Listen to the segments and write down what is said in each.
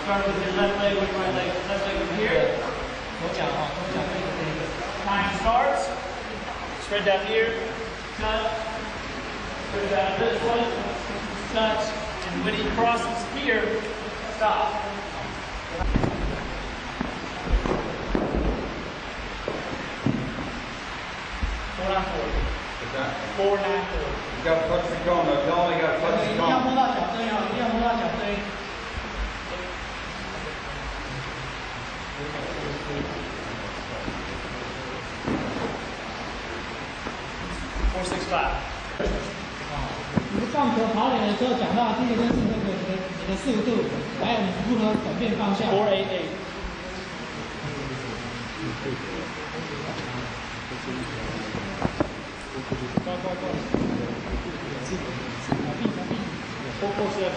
Start with your left leg with right leg. Left leg from here. Time starts. Spread down here. Touch. Spread down this one. Touch. And when he crosses here, stop. 494. You got to touch the cone. You only got to touch the cone. 一定要摸到脚跟哦，一定要摸到脚跟。465。你的棒球跑垒的时候讲到，第一个就是那个你的速度，还有你如何转变方向。488。Go. 447.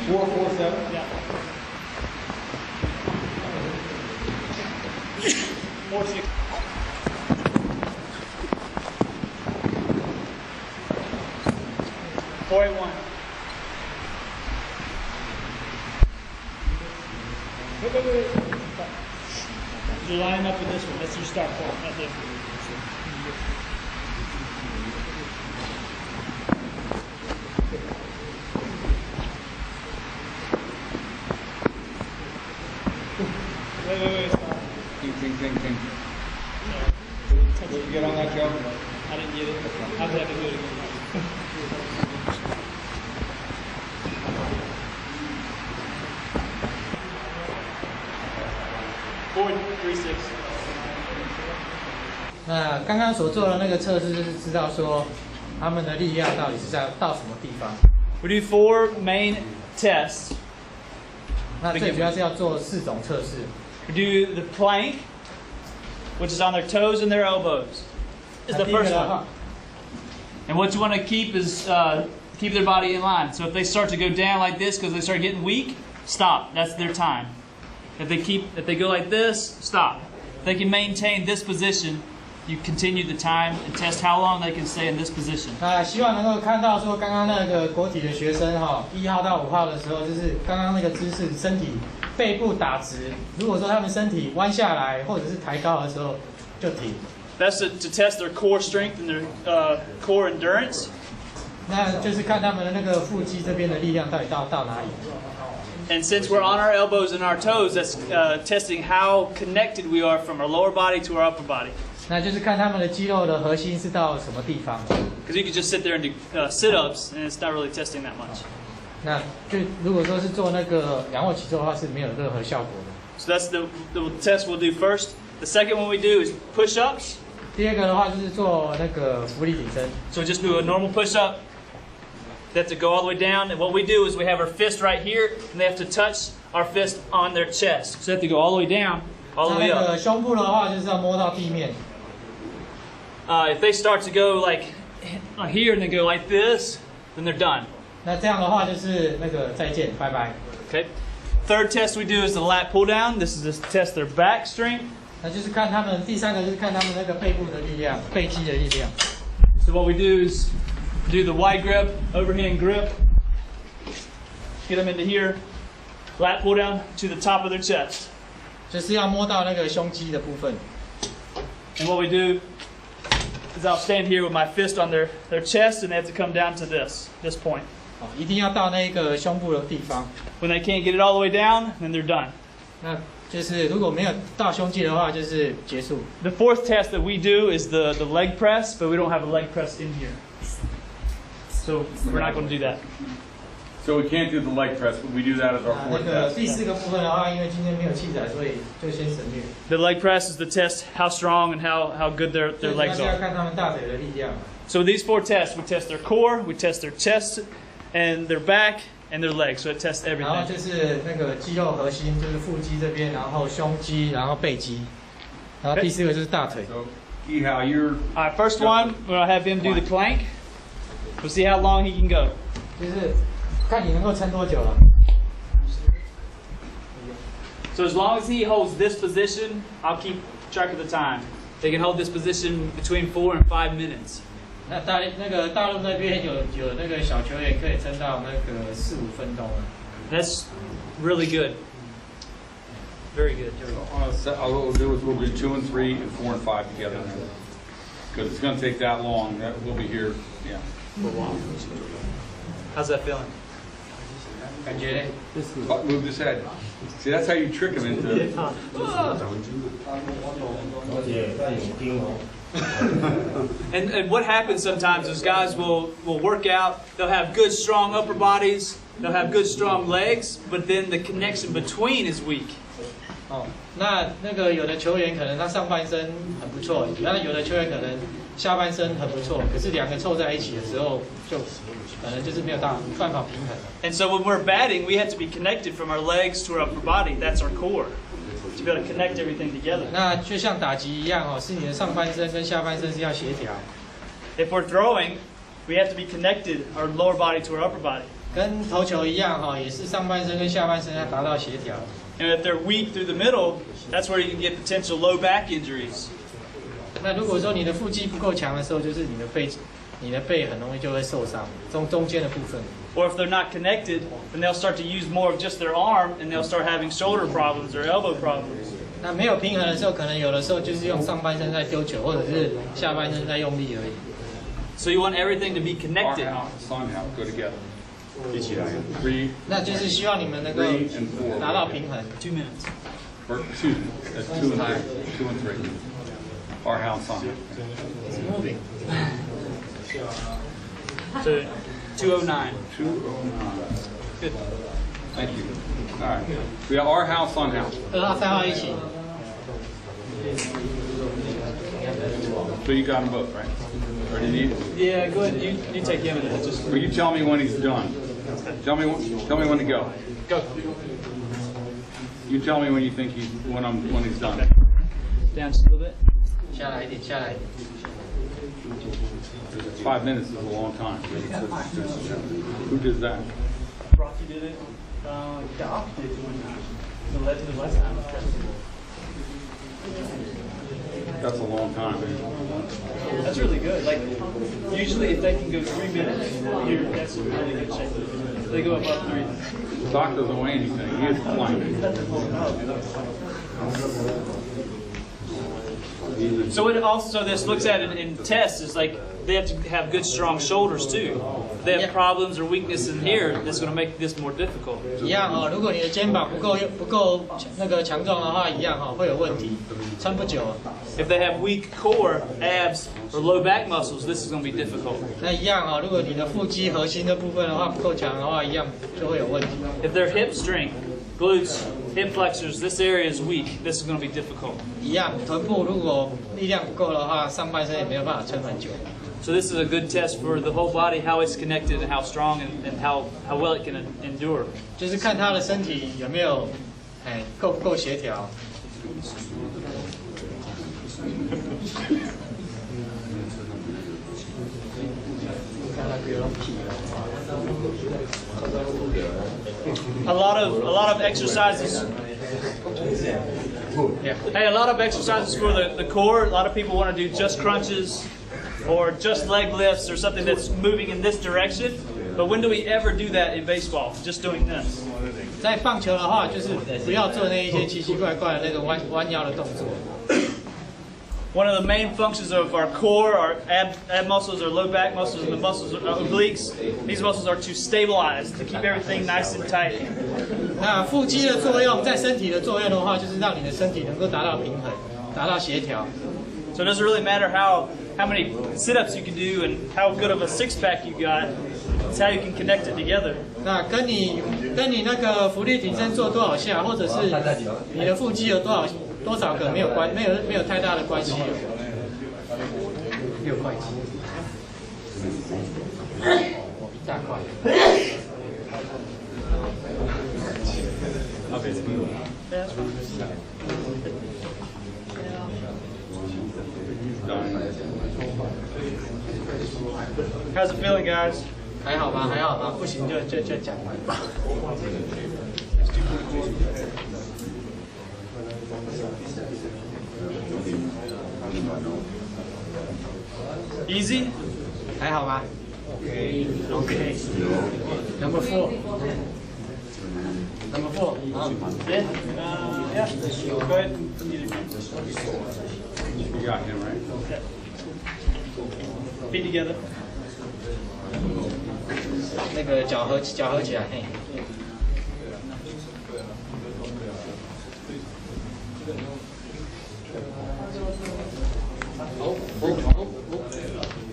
447. Yeah. 46. 481. Wait. You're lining up with this one. That's your start point, not this one. Wait, stop. Think. Did you get on that, Joe? I didn't get it. I would have to do it again. 436. 那刚刚所做的那个测试，就是知道说他们的力量到底是在到什么地方。We do 4 main tests. 那最主要是要做4种测试。We do the plank, which is on their toes and their elbows. Is the first one. And what you want to keep is keep their body in line. So if they start to go down like this because they start getting weak, stop. That's their time. If they go like this, stop. If they can maintain this position, you continue the time and test how long they can stay in this position. 希望能够看到说刚刚那个国体的学生1号到5号的时候，就是刚刚那个姿势，身体背部打直。如果说他们身体弯下来或者是抬高的时候，就停。That's to test their core strength and their core endurance. 那就是看他们的那个腹肌这边的力量到底到哪里。And since we're on our elbows and our toes, that's testing how connected we are from our lower body to our upper body. 那就是看他们的肌肉的核心是到什么地方。Because you could just sit there and do sit-ups, and it's not really testing that much. 那就如果说是做那个仰卧起坐的话，是没有任何效果的。So that's the test we'll do first. The second one we do is push-ups. 第二个的话就是做那个浮力挺身。So just do a normal push-up. They have to go all the way down, and what we do is we have our fist right here, and they have to touch our fist on their chest. So they have to go all the way down, all the way up. 那个胸部的话就是要摸到地面。If they start to go like here and they go like this, then they're done. 那这样的话就是那个再见，拜拜。Okay. Third test we do is the lat pull down. This is to test their back strength. 那就是看他们第三个就是看他们那个背部的力量，背肌的力量。So what we do is do the wide grip, overhand grip. Get them into here. Lat pull down to the top of their chest. 就是要摸到那个胸肌的部分。And what we do is I'll stand here with my fist on their chest, and they have to come down to this point. 一定要到那个胸部的地方。When they can't get it all the way down, then they're done. 那就是如果没有到胸肌的话，就是结束。The fourth test that we do is the leg press, but we don't have a leg press in here. So we're not going to do that. So we can't do the leg press, but we do that as our fourth 那个 test. 第4个部分的话，因为今天没有器材，所以就先省略。The leg press is to test how strong and how good their legs 要 are. 看他们大腿的力量。So these 4 tests, we test their core, we test their chest, and their back, and their legs. So it tests 然后 everything. 就是那个肌肉核心，就是腹肌这边，然后胸肌，然后背肌，然后第4个就是大腿。 So, Ehal, you're... All right, first one, we're going to have him do the plank. We'll see how long he can go. 就是看你能够撑多久了。 So as long as he holds this position, I'll keep track of the time. They can hold this position between 4 and 5 minutes. 那大陆那边有那个小球员可以撑到那个4、5分钟了。That's Really good. Very good. What we'll do is we'll do 2 and 3 and 4 and 5 together. Because it's going to take that long. We'll be here, yeah. For a while. How's that feeling? Move this head. See, that's how you trick him into it. And what happens sometimes is guys will work out, they'll have good strong upper bodies, they'll have good strong legs, but then the connection between is weak. 哦，那个有的球员可能他上半身很不错，那有的球员可能下半身很不错，可是两个凑在一起的时候，就可能就是没有办法平衡。And so when we're batting, we have to be connected from our legs to our upper body. That's our core. To be able to connect everything together. 那就像打击一样哦，是你的上半身跟下半身是要协调。If we're throwing, we have to be connected our lower body to our upper body. 跟投球一样哈，也是上半身跟下半身要达到协调。And if they're weak through the middle, that's where you can get potential low back injuries. 那如果说你的腹肌不够强的时候，就是你的背很容易就会受伤，中间的部分。Or if they're not connected, then they'll start to use more of just their arm, and they'll start having shoulder problems or elbow problems. 那没有平衡的时候，可能有的时候就是用上半身在丢球，或者是下半身在用力而已。So you want everything to be connected. Somehow go together. 一起来。3. 那就是希望你们能够达到平衡。2 minutes. Or, excuse me, that's 2 and 3. 2 and 3. Our house on. It's moving. So 209. 209. Good. Thank you. All right. We have our house on house. 2号、3号一起。So you got them both, right? Or do you need? Yeah, go ahead. You take him and just. Well, you tell me when he's done. Tell me when to go. Go. You tell me when you think when he's done. Okay. Down just a little bit. 下来一点，下来一点。 5 minutes is a long time. Who did that? Rocky did it. Doc did it the last time. That's a long time. That's really good. Like usually, if they can go 3 minutes, that's really good shape. They go above 3. Doc doesn't weigh anything. He is flying. So it also this looks at it in tests is like they have to have good strong shoulders too. If they have problems or weakness in here, that's going to make this more difficult. 一样哦，如果你的肩膀不够那个强壮的话，一样哈会有问题，撑不久。If they have weak core, abs, or low back muscles, this is going to be difficult. 那一样哦，如果你的腹肌核心的部分的话不够强的话，一样就会有问题。If their hip strength, glutes, hip flexors, this area is weak, this is going to be difficult. 一样，臀部如果力量不够的话，上半身也没有办法撑很久。 So this is a good test for the whole body, how it's connected and how strong and how well it can endure. 就是看他的身体有没有够不够协调。A lot of exercises. Hey, a lot of exercises for the core. A lot of people want to do just crunches or just leg lifts or something that's moving in this direction. But when do we ever do that in baseball? Just doing this. 在棒球的话，就是不要做那一些奇奇怪怪的那个弯腰的动作。One of the main functions of our core, our ab muscles, our low back muscles, and the muscles, obliques, these muscles are to stabilize, to keep everything nice and tight. 那腹肌的作用，在身体的作用的话，就是让你的身体能够达到平衡，达到协调。So it doesn't really matter how many sit-ups you can do and how good of a six-pack you got. It's how you can connect it together. 那跟你那个浮力挺身做多少下，或者是你的腹肌有多少个没有太大的关系。6块肌，一大块。How's it feeling, guys? 还好吧，还好吧，不行就讲完吧。Easy? 还好吧 ？OK. Number 4. Number 4. Yeah. Yeah. Go ahead. You got him, right? Okay. Feet together. 那个脚合起来，嘿。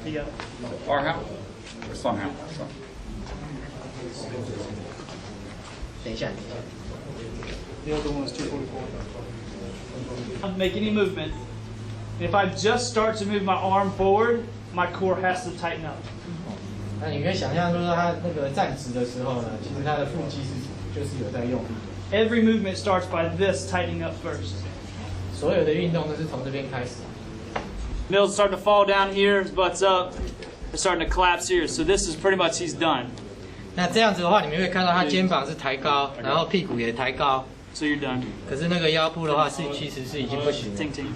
Together. Or how? Or somehow. So. 等一下。 The other one was 244. Make any movement. If I just start to move my arm forward, my core has to tighten up. 那你可以想象，就是说他那个站直的时候呢，其实他的腹肌就是有在用。Every movement starts by this tightening up first. 所有的运动都是从这边开始。Mill's starting to fall down here, his butt's up. It's starting to collapse here. So this is pretty much he's done. 那这样子的话，你们会看到他肩膀是抬高，然后屁股也抬高。 So you're done. 可是那个腰部的话其实是已经不行了。Ting ting.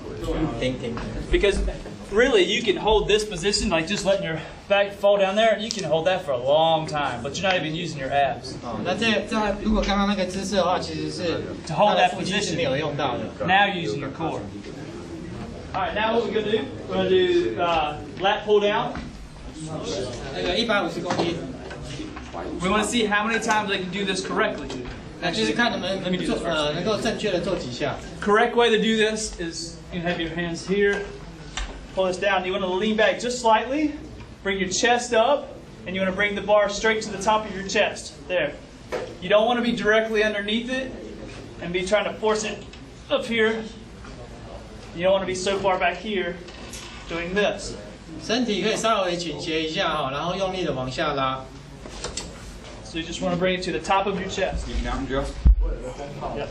停。Because really, you can hold this position, like just letting your back fall down there. You can hold that for a long time, but you're not even using your abs. 哦，那这如果刚刚那个姿势的话，其实是 To hold 他的 that 腹肌是 position. 没有用到的。 Now you're using your core. All right, now what we're going to do, we're going to do lat pull down. 那个150公斤， We want to see how many times I can do this correctly. 那就是看能不能 Let me do this first. 能够正确的做几下。 Correct way to do this is you have your hands here, pull this down. You want to lean back just slightly, bring your chest up, and you want to bring the bar straight to the top of your chest. There. You don't want to be directly underneath it and be trying to force it up here. You don't want to be so far back here doing this. 身体可以稍微倾斜一下哈，然后用力的往下拉。 So you just want to bring it to the top of your chest. You counting, Joe? Yep.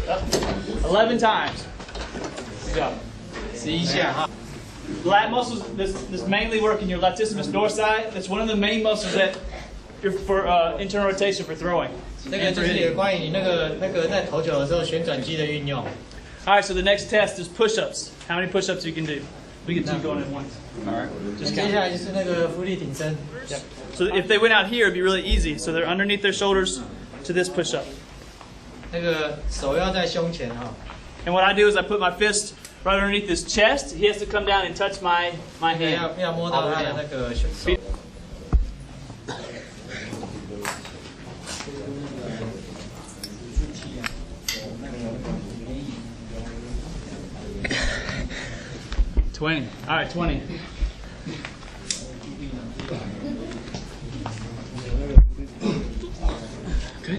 Up. 11 times. Good job. 11下哈。 Lat muscles, this mainly work in your latissimus dorsi. That's one of the main muscles that for internal rotation for throwing. 这个就是有关于你那个在投球的时候旋转肌的运用。 All right, so the next test is push-ups. How many push-ups you can do? We get two going at once. All right. Just 接 count. 下来就是那个浮力挺身。 Yep. So if they went out here, it'd be really easy. So they're underneath their shoulders to this push-up. 那个手要在胸前哈。 And what I do is I put my fist right underneath his chest. He has to come down and touch my hand. 要摸到他的那个手。 20. All right, 20. Okay.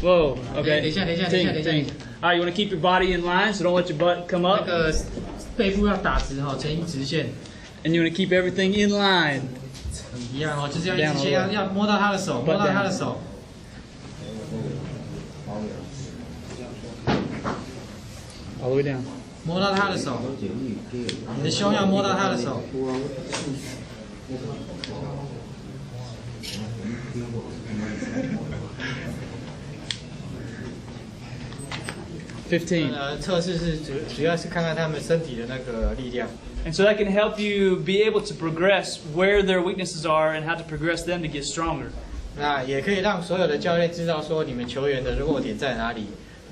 Whoa. Okay. 等一下。 All right, you want to keep your body in line, so don't let your butt come 那 up. 个背部要打直哈，成一直线。 And you want to keep everything in line. 一样哦，就是要一直先要摸到他的手，摸到他的手。 All the way down. 摸到他的手，你的胸要摸到他的手。 15. 测试是主要是看看他们身体的那个力量。 And so that can help you be able to progress where their weaknesses are and how to progress them to get stronger. 那也可以让所有的教练知道说你们球员的弱点在哪里，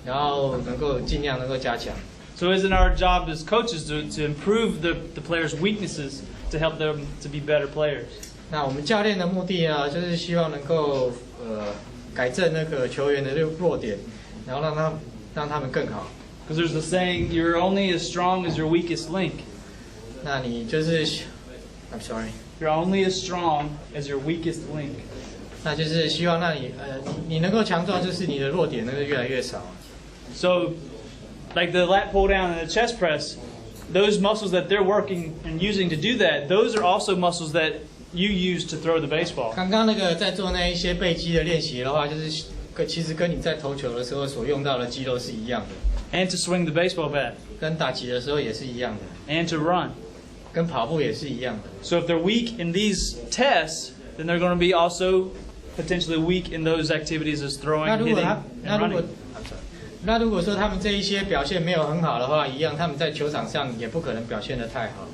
然后能够尽量能够加强。 So isn't our job as coaches to improve the players' weaknesses to help them to be better players? 那我们教练的目的呢，就是希望能够改正那个球员的弱点，然后让他们更好。 Because there's the saying, you're only as strong as your weakest link. 那你就是，I'm sorry， You're only as strong as your weakest link. 那就是希望让你能够强壮，就是你的弱点能够越来越少。 So, like the lat pull down and the chest press, those muscles that they're working and using to do that, those are also muscles that you use to throw the baseball. 刚刚那个在做那一些背肌的练习的话，就是其实跟你在投球的时候所用到的肌肉是一样的， And to swing the baseball bat. 跟打击的时候也是一样的， And to run. 跟跑步也是一样的。 So if they're weak in these tests, then they're going to be also potentially weak in those activities as throwing, 那如 hitting, 果 and running. 那如果说他们这一些表现没有很好的话，一样他们在球场上也不可能表现得太好。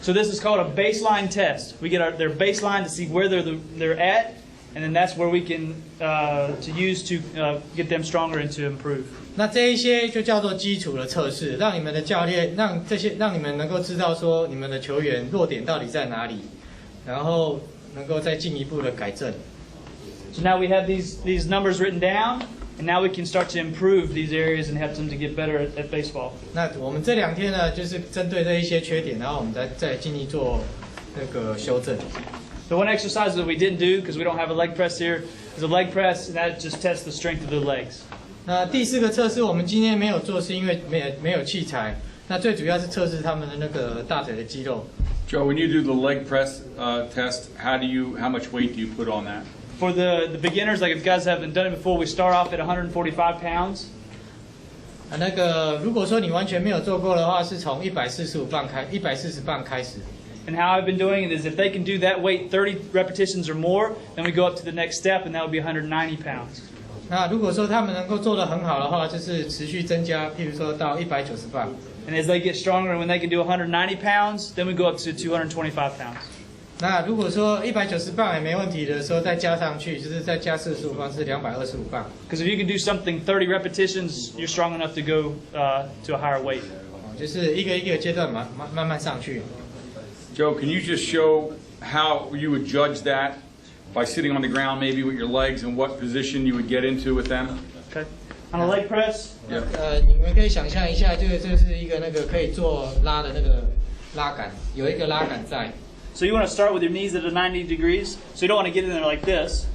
So this is called a baseline test. We get their baseline to see where they're at, and then that's where we can to use to get them stronger and to improve. 那这一些就叫做基础的测试，让你们的教练让你们能够知道说你们的球员弱点到底在哪里，然后能够再进一步的改正。So now we have these numbers written down, and now we can start to improve these areas and help them to get better at baseball. 那我们这2天呢，就是针对这一些缺点，然后我们再尽力做那个修正。The one exercise that we didn't do because we don't have a leg press here is a leg press, and that just tests the strength of the legs. 那第4个测试我们今天没有做，是因为没有器材。那最主要是测试他们的那个大腿的肌肉。Joe, when you do the leg press test, how much weight do you put on that? For the beginners, like if you guys haven't done it before, we start off at 145 pounds. 那个如果说你完全没有做过的话，是从140磅开始。And how I've been doing it is if they can do that weight 30 repetitions or more, then we go up to the next step, and that would be 190 pounds. 那如果说他们能够做得很好的话，就是持续增加，譬如说到190磅。And as they get stronger, and when they can do 190 pounds, then we go up to 225 pounds. 那如果说190磅也没问题的时候，再加上去，就是再加45磅是225磅。Because if you can do something 30 repetitions, you're strong enough to go to a higher weight. 就是一个阶段慢慢上去。Joe, can you just show how you would judge that by sitting on the ground maybe with your legs and what position you would get into with them? Okay. On a leg press. Yeah. 你们可以想象一下，这是一个那个可以做拉的那个拉杆，有一个拉杆在。So you want to start with your knees at a 90 degrees. So you don't want to get in there like this.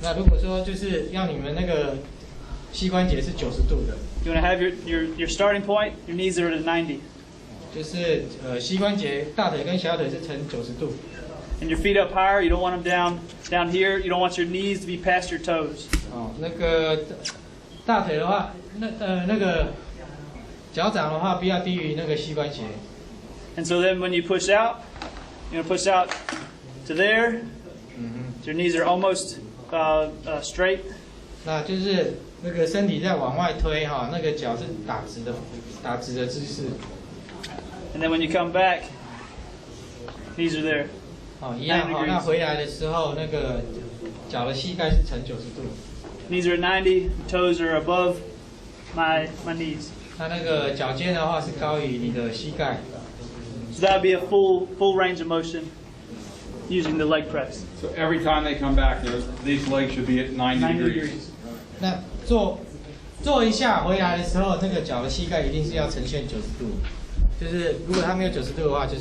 那如果说就是要你们那个膝关节是90度的。You want to have your starting point. Your knees are at a 90. 就是膝关节大腿跟小腿是呈90度。And your feet up higher. You don't want them down here. You don't want your knees to be past your toes. 那个大腿的话，那个脚掌的话不要低于那个膝关节。And so then when you push out, you're going to push out to there. So your knees are almost straight. 那就是那个身体在往外推哈，那个脚是打直的姿势。And then when you come back, knees are there. 一样哈。那回来的时候，那个脚的膝盖是呈90度。Knees are at 90. Toes are above my knees. 那个脚尖的话是高于你的膝盖。So that would be a full range of motion using the leg press. So every time they come back, these legs should be at 90 degrees. 那做一下回来的时候，那个脚的膝盖一定是要呈现90度。就是如果它没有90度的话，就是